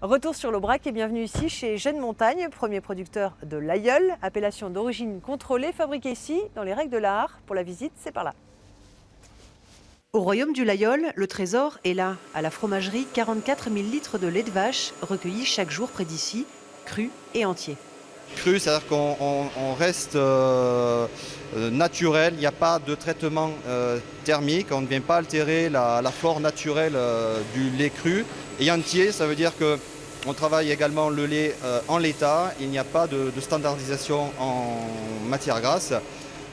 Retour sur l'Aubrac et bienvenue ici chez Jeune Montagne, premier producteur de l'aïeul, appellation d'origine contrôlée, fabriquée ici dans les règles de l'art. Pour la visite, c'est par là. Au royaume du l'aïeul, le trésor est là. À la fromagerie, 44 000 litres de lait de vache recueillis chaque jour près d'ici, cru et entier. Cru, c'est-à-dire qu'on reste naturel, il n'y a pas de traitement thermique, on ne vient pas altérer la flore naturelle du lait cru. Et entier, ça veut dire qu'on travaille également le lait en l'état, il n'y a pas de standardisation en matière grasse,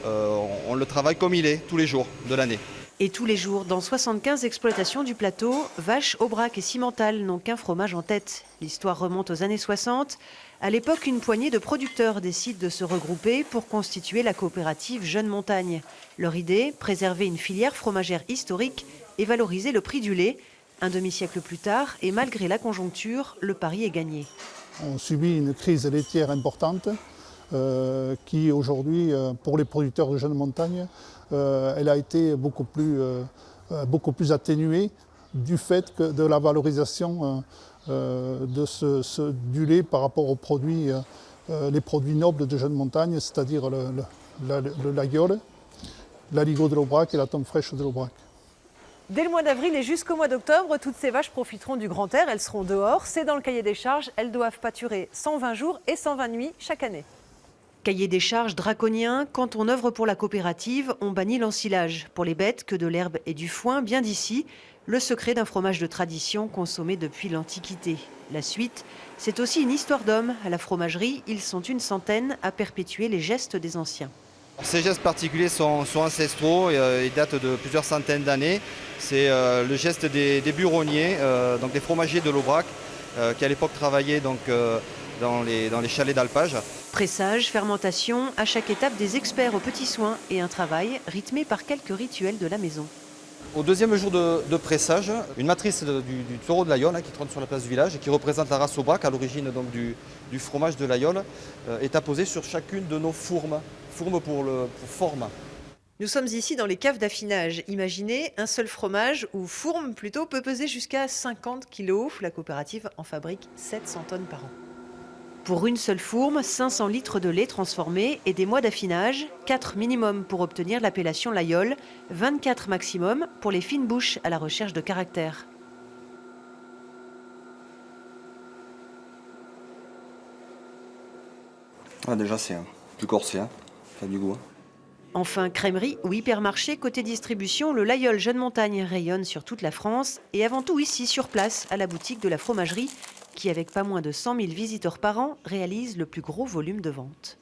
on le travaille comme il est tous les jours de l'année. Et tous les jours, dans 75 exploitations du plateau, Vache, Aubrac et Simmental n'ont qu'un fromage en tête. L'histoire remonte aux années 60. À l'époque, une poignée de producteurs décide de se regrouper pour constituer la coopérative Jeune Montagne. Leur idée, préserver une filière fromagère historique et valoriser le prix du lait. Un demi-siècle plus tard, et malgré la conjoncture, le pari est gagné. On subit une crise laitière importante qui aujourd'hui, pour les producteurs de Jeune Montagne, elle a été beaucoup plus atténuée du fait de la valorisation du lait par rapport aux produits, les produits nobles de Jeune Montagne, c'est-à-dire le l'aïeul, l'aligot de l'Aubrac et la tome fraîche de l'Aubrac. Dès le mois d'avril et jusqu'au mois d'octobre, toutes ces vaches profiteront du grand air, elles seront dehors. C'est dans le cahier des charges, elles doivent pâturer 120 jours et 120 nuits chaque année. Cahier des charges draconien, quand on œuvre pour la coopérative, on bannit l'ensilage. Pour les bêtes, que de l'herbe et du foin, bien d'ici, le secret d'un fromage de tradition consommé depuis l'Antiquité. La suite, c'est aussi une histoire d'hommes. À la fromagerie, ils sont une centaine à perpétuer les gestes des anciens. Ces gestes particuliers sont ancestraux et datent de plusieurs centaines d'années. C'est le geste des buronniers, donc des fromagers de l'Aubrac, qui à l'époque travaillaient donc, dans les chalets d'alpage. Pressage, fermentation, à chaque étape des experts aux petits soins et un travail rythmé par quelques rituels de la maison. Au deuxième jour de pressage, une matrice du taureau de l'aïeul qui trône sur la place du village et qui représente la race Aubrac à l'origine donc du fromage de l'aïeul est apposée sur chacune de nos fourmes. Fourme pour forme. Nous sommes ici dans les caves d'affinage. Imaginez, un seul fromage, ou fourme plutôt, peut peser jusqu'à 50 kg. La coopérative en fabrique 700 tonnes par an. Pour une seule fourme, 500 litres de lait transformé et des mois d'affinage, 4 minimum pour obtenir l'appellation l'aïeul, 24 maximum pour les fines bouches à la recherche de caractère. Ah, déjà c'est plus corsé, ça a du goût. Enfin, crèmerie ou hypermarché, côté distribution, le l'aïeul Jeune Montagne rayonne sur toute la France et avant tout ici, sur place, à la boutique de la fromagerie, qui avec pas moins de 100 000 visiteurs par an, réalise le plus gros volume de vente.